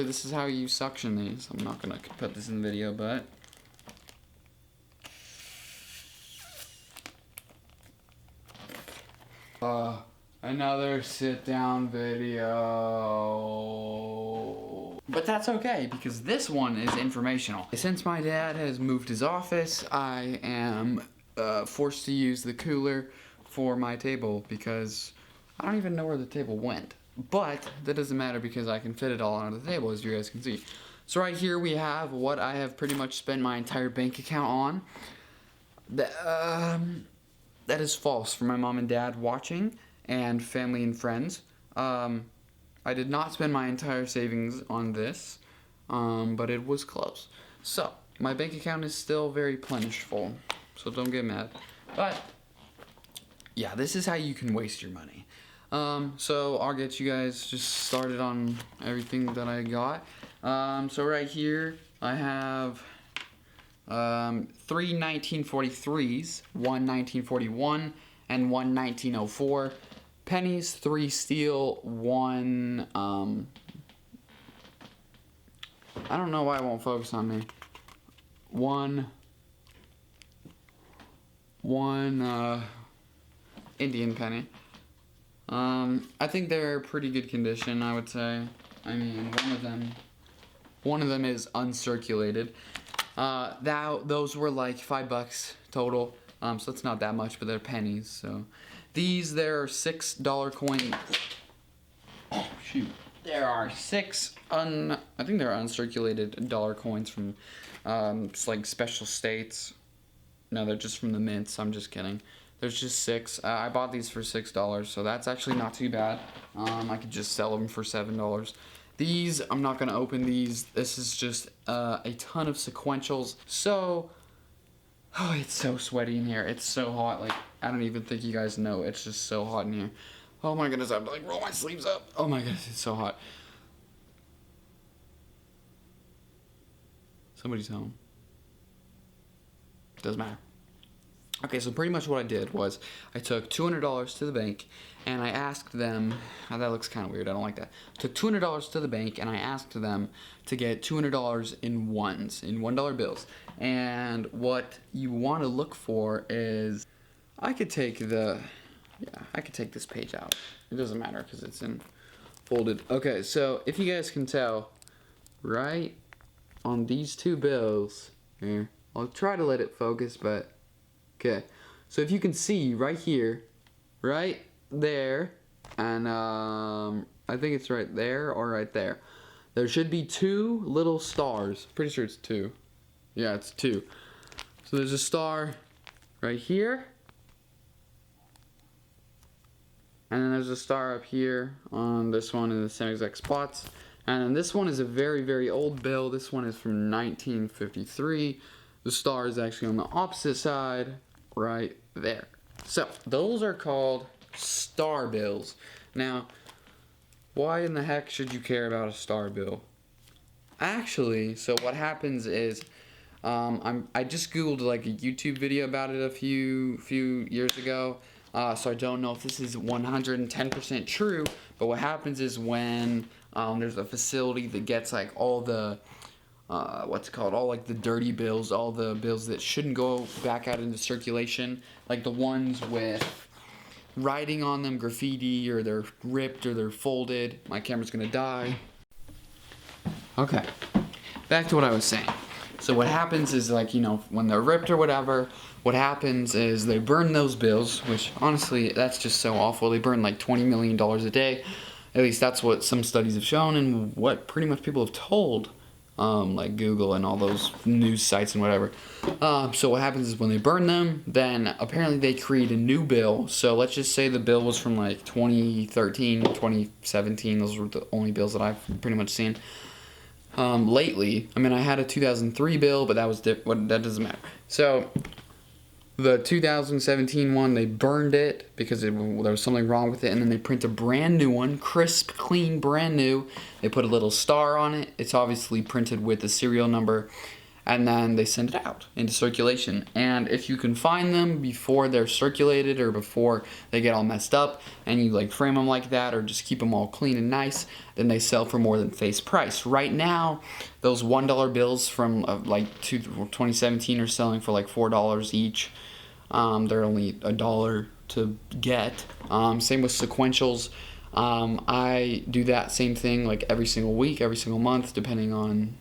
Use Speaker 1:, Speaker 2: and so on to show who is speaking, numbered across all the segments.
Speaker 1: This is how you suction these. I'm not gonna put this in the video, but another sit down video. But that's okay, because this one is informational. Since my dad has moved his office, I am forced to use the cooler for my table because I don't even know where the table went. But that doesn't matter because I can fit it all onto the table, as you guys can see. So right here we have what I have pretty much spent my entire bank account on. That is false for my mom and dad watching and family and friends. I did not spend my entire savings on this, but it was close. So my bank account is still very plentiful, so don't get mad. But yeah, this is how you can waste your money. So I'll get you guys just started on everything that I got. So right here I have 3 1943s, 1 1941, and 1 1904. Pennies, 3 steel, 1 I don't know why it won't focus on me. One Indian penny. I think they're pretty good condition, I would say. I mean, one of them is uncirculated. Those were like $5 total. So it's not that much, but they're pennies. So these, there are $6 coins. Oh shoot! There are I think they're uncirculated dollar coins from it's like special states. No, they're just from the mints. I'm just kidding. There's just 6. I bought these for $6, so that's actually not too bad. I could just sell them for $7. These, I'm not gonna open these. This is just a ton of sequentials. So, oh, it's so sweaty in here. It's so hot. Like, I don't even think you guys know. It's just so hot in here. Oh my goodness, I have to like roll my sleeves up. Oh my goodness, it's so hot. Somebody's home. Doesn't matter. Okay, so pretty much what I did was I took $200 to the bank and I asked them, oh, that looks kind of weird, I don't like that. I took $200 to the bank and I asked them to get $200 in ones, in $1 bills. And what you want to look for is, I could take this page out. It doesn't matter because it's in folded. Okay, so if you guys can tell, right on these 2 bills here, I'll try to let it focus, but okay, so if you can see right here, right there, and I think it's right there or right there, there should be 2 little stars. Pretty sure it's 2. Yeah, it's 2. So there's a star right here, and then there's a star up here on this one in the same exact spots. And then this one is a very, very old bill. This one is from 1953. The star is actually on the opposite side, right there. So those are called star bills. Now, why in the heck should you care about a star bill? Actually, so what happens is, I just googled like a YouTube video about it a few years ago. So I don't know if this is 110% true, but what happens is when there's a facility that gets like all the all like the dirty bills, all the bills that shouldn't go back out into circulation, like the ones with writing on them, graffiti, or they're ripped or they're folded. My camera's gonna die. Okay, back to what I was saying. So what happens is, like, you know, when they're ripped or whatever, what happens is they burn those bills, which honestly, that's just so awful. They burn like $20 million a day. At least that's what some studies have shown and what pretty much people have told, like Google and all those news sites and whatever. So what happens is when they burn them, then apparently they create a new bill. So let's just say the bill was from like 2013, 2017. Those were the only bills that I've pretty much seen. Lately, I mean, I had a 2003 bill, but that was that doesn't matter. So the 2017 one, they burned it because there was something wrong with it, and then they print a brand new one, crisp, clean, brand new. They put a little star on it. It's obviously printed with the serial number, and then they send it out into circulation. And if you can find them before they're circulated or before they get all messed up, and you like frame them like that or just keep them all clean and nice, then they sell for more than face price. Right now, those $1 bills from like 2017 are selling for like $4 each. They're only $1 to get. Same with sequentials. I do that same thing like every single week, every single month, depending on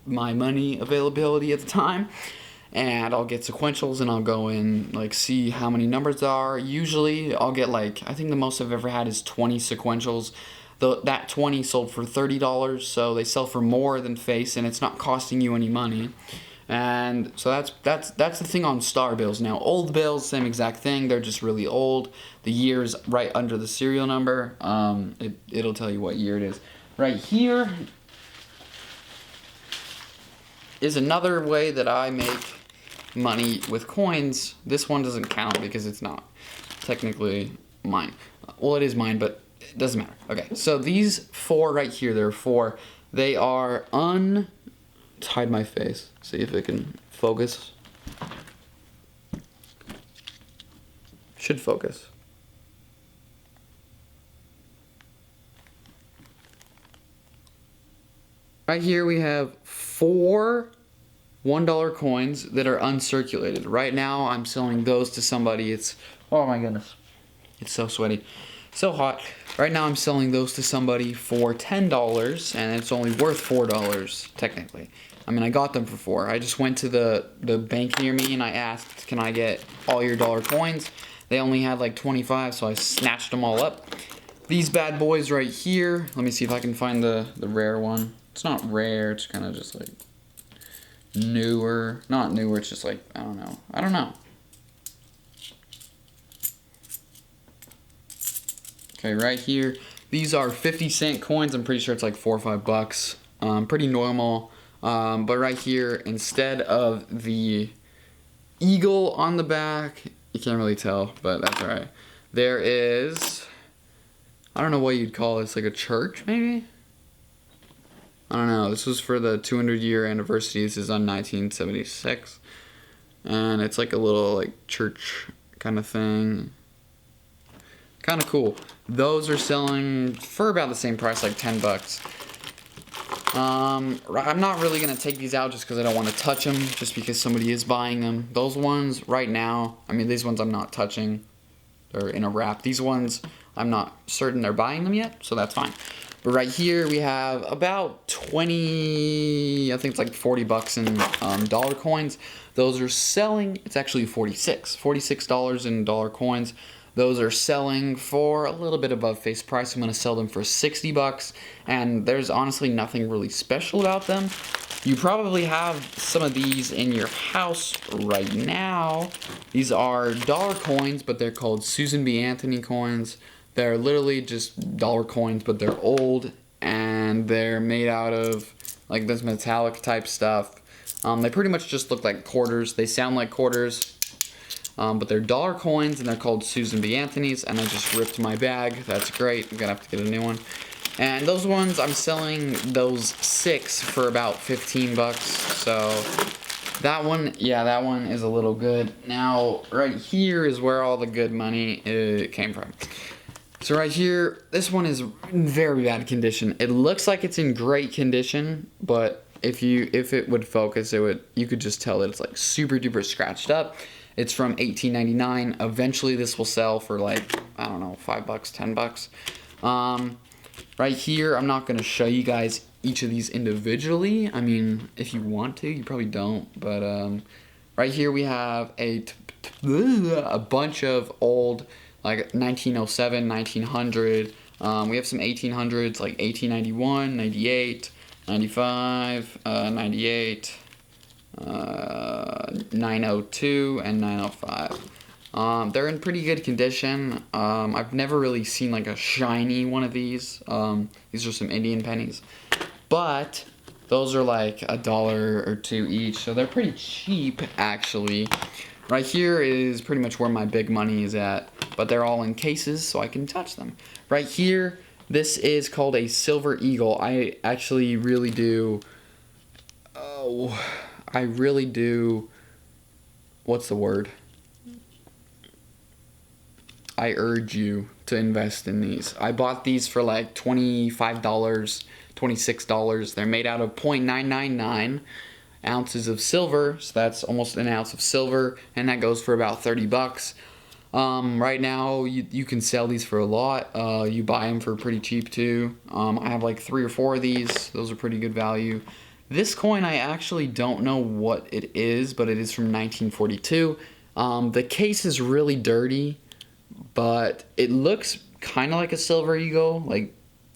Speaker 1: my money availability at the time. And I'll get sequentials and I'll go in like see how many numbers there are. Usually I'll get like, I think the most I've ever had is 20 sequentials. That 20 sold for $30, so they sell for more than face, and it's not costing you any money. And so that's the thing on star bills. Now old bills, same exact thing. They're just really old. The year is right under the serial number. It'll tell you what year it is. Right here is another way that I make money with coins. This one doesn't count because it's not technically mine. Well, it is mine, but it doesn't matter. Okay, so these 4 right here, there are 4. They are hide my face. See if it can focus. Should focus. Right here we have 4 $1 coins that are uncirculated. Right now I'm selling those to somebody. It's, oh my goodness, it's so sweaty, so hot. Right now I'm selling those to somebody for $10, and it's only worth $4 technically. I mean, I got them for $4. I just went to the bank near me and I asked, can I get all your dollar coins? They only had like 25, so I snatched them all up. These bad boys right here, let me see if I can find the rare one. It's not rare, it's kind of just like newer. Not newer, it's just like, I don't know. Okay, right here, these are 50-cent coins. I'm pretty sure it's like $4 or $5. Pretty normal. But right here, instead of the eagle on the back, you can't really tell, but that's alright. There is, I don't know what you'd call this, like a church maybe? I don't know. This was for the 200-year anniversary. This is on 1976. And it's like a little like church kind of thing. Kind of cool. Those are selling for about the same price, like $10. I'm not really going to take these out just because I don't want to touch them, just because somebody is buying them. Those ones right now, I mean, these ones I'm not touching. They're in a wrap. These ones, I'm not certain they're buying them yet, so that's fine. But right here we have about 20, I think it's like $40 in dollar coins. Those are selling, it's actually $46 in dollar coins. Those are selling for a little bit above face price. I'm going to sell them for $60, and there's honestly nothing really special about them. You probably have some of these in your house right now. These are dollar coins, but they're called Susan B. Anthony coins. They're literally just dollar coins, but they're old, and they're made out of like this metallic type stuff. They pretty much just look like quarters. They sound like quarters, but they're dollar coins, and they're called Susan B. Anthony's, and I just ripped my bag. That's great. I'm gonna have to get a new one. And those ones, I'm selling those 6 for about $15. So that one, yeah, that one is a little good. Now, right here is where all the good money came from. So right here, this one is in very bad condition. It looks like it's in great condition, but if it would focus, you could just tell that it's like super duper scratched up. It's from 1899. Eventually this will sell for like, I don't know, $5, $10. Right here, I'm not gonna show you guys each of these individually. I mean, if you want to, you probably don't, but right here we have a bunch of old, like 1907, 1900. We have some 1800s, like 1891, 98, 95, 98, 902, and 905. They're in pretty good condition. I've never really seen like a shiny one of these. These are some Indian pennies. But those are like $1 or $2 each, so they're pretty cheap actually. Right here is pretty much where my big money is at, but they're all in cases so I can touch them. Right here, this is called a silver eagle. I actually really do, I really do, what's the word? I urge you to invest in these. I bought these for like $25, $26. They're made out of 0.999 ounces of silver, so that's almost an ounce of silver, and that goes for about 30 bucks. Right now, you can sell these for a lot. You buy them for pretty cheap too. I have like 3 or 4 of these. Those are pretty good value. This coin, I actually don't know what it is, but it is from 1942. The case is really dirty, but it looks kind of like a silver eagle, like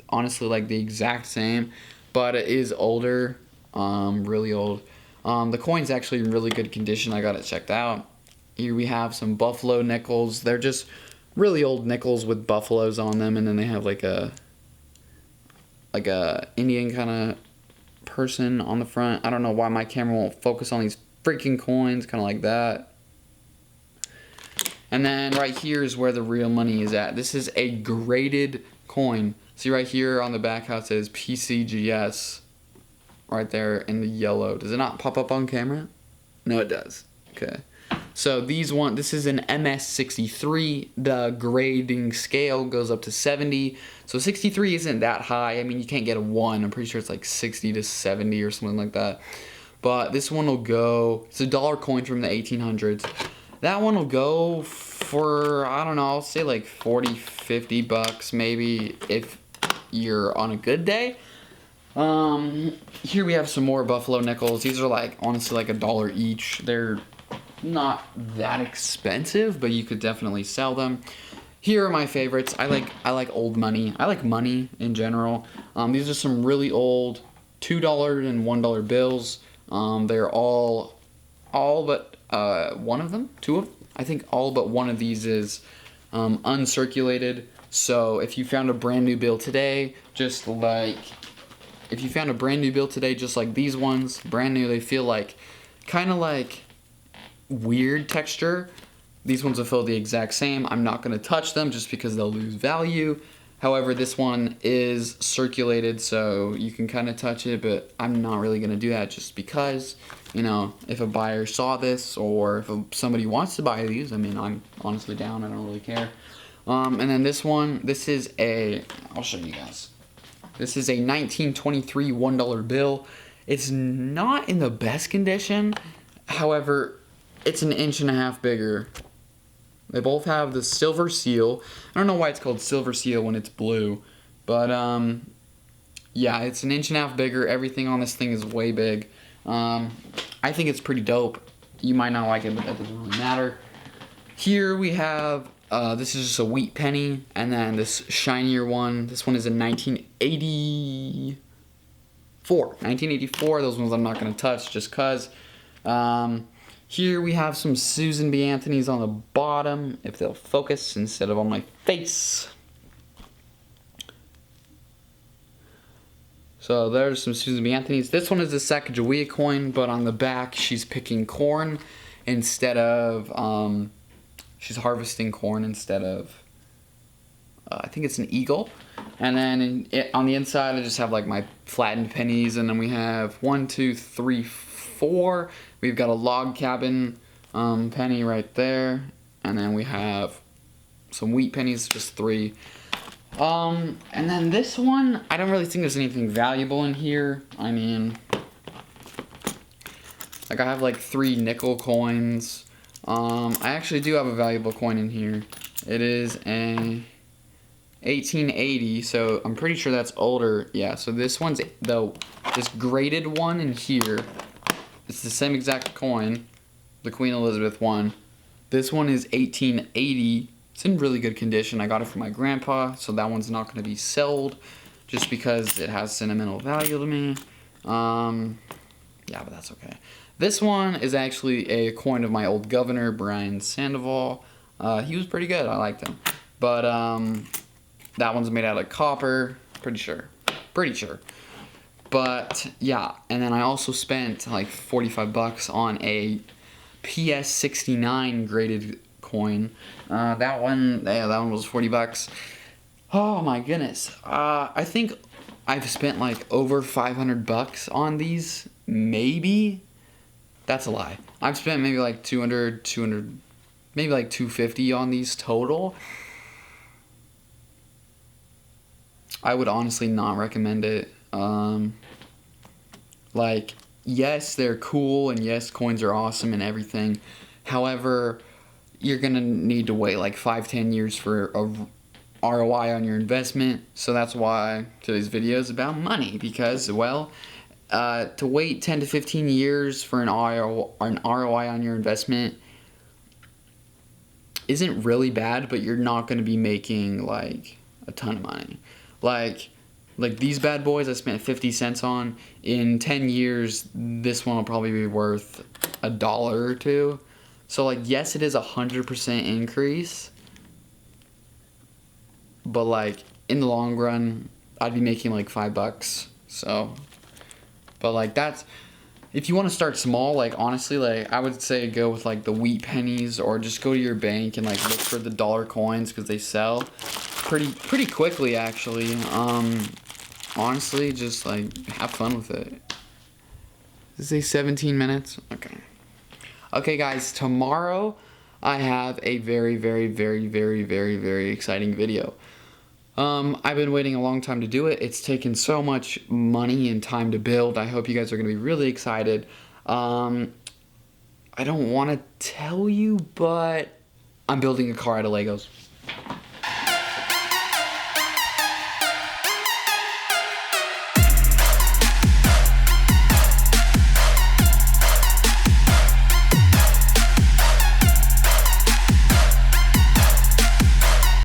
Speaker 1: honestly like the exact same, but it is older, really old. The coin's actually in really good condition. I got it checked out. Here we have some buffalo nickels. They're just really old nickels with buffaloes on them, and then they have like a Indian kind of person on the front. I don't know why my camera won't focus on these freaking coins, kind of like that. And then right here is where the real money is at. This is a graded coin. See right here on the back how it says PCGS right there in the yellow. Does it not pop up on camera? No, it does. Okay. So this is an MS63. The grading scale goes up to 70. So 63 isn't that high. I mean, you can't get a 1. I'm pretty sure it's like 60 to 70 or something like that. But this one will go, it's a dollar coin from the 1800s. That one will go for, I don't know, I'll say like 40, 50 bucks maybe if you're on a good day. Here we have some more buffalo nickels. These are like, honestly, like $1 each. They're not that expensive, but you could definitely sell them. Here are my favorites. I like old money. I like money in general. These are some really old $2 and $1 bills. They're all but one of them, 2 of them. I think all but one of these is uncirculated. So if you found a brand new bill today, just like these ones, brand new, they feel like kind of like weird texture. These ones will feel the exact same. I'm not going to touch them just because they'll lose value. However, this one is circulated, so you can kind of touch it, but I'm not really going to do that just because, you know, if a buyer saw this or if somebody wants to buy these, I mean, I'm honestly down. I don't really care. And then this one, I'll show you guys. This is a 1923 $1 bill. It's not in the best condition. However, it's an 1.5 inches bigger. They both have the silver seal. I don't know why it's called silver seal when it's blue. But, yeah, it's an 1.5 inches bigger. Everything on this thing is way big. I think it's pretty dope. You might not like it, but that doesn't really matter. Here we have, this is just a wheat penny. And then this shinier one. This one is a 1984. 1984. Those ones I'm not going to touch just because. Here we have some Susan B. Anthony's on the bottom, if they'll focus instead of on my face. So there's some Susan B. Anthony's. This one is a Sacagawea coin, but on the back she's picking corn instead of, she's harvesting corn instead of, I think it's an eagle. And then on the inside I just have like my flattened pennies, and then we have 1, 2, 3, 4. We've got a log cabin penny right there, and then we have some wheat pennies, just 3. And then this one, I don't really think there's anything valuable in here. I mean, like I have like 3 nickel coins. I actually do have a valuable coin in here. It is a 1880, so I'm pretty sure that's older. Yeah, so this one's this graded one in here. It's the same exact coin, the Queen Elizabeth one. This one is 1880. It's in really good condition. I got it from my grandpa, so that one's not going to be sold just because it has sentimental value to me. Yeah, but that's okay. This one is actually a coin of my old governor, Brian Sandoval. He was pretty good. I liked him. But that one's made out of copper. Pretty sure. But yeah, and then I also spent like 45 bucks on a PS69 graded coin. That one was 40 bucks. Oh my goodness. I think I've spent like over 500 bucks on these, maybe. That's a lie. I've spent maybe like 200, maybe like 250 on these total. I would honestly not recommend it. Like, yes, they're cool, and yes, coins are awesome and everything. However, you're gonna need to wait like 5-10 years for a ROI on your investment. So that's why today's video is about money, because, well, to wait 10 to 15 years for an ROI on your investment isn't really bad, but you're not going to be making like a ton of money. Like these bad boys I spent 50 cents on, in 10 years this one will probably be worth $1 or $2. So like, yes, it is 100% increase, but like in the long run I'd be making like $5. So, but like, that's, if you want to start small, like honestly, like I would say go with like the wheat pennies, or just go to your bank and like look for the dollar coins, because they sell pretty quickly actually. Honestly, just like have fun with it. Does it say 17 minutes? Okay guys, tomorrow I have a very exciting video. I've been waiting a long time to do it. It's taken so much money and time to build. I hope you guys are going to be really excited. I don't want to tell you, but I'm building a car out of Legos.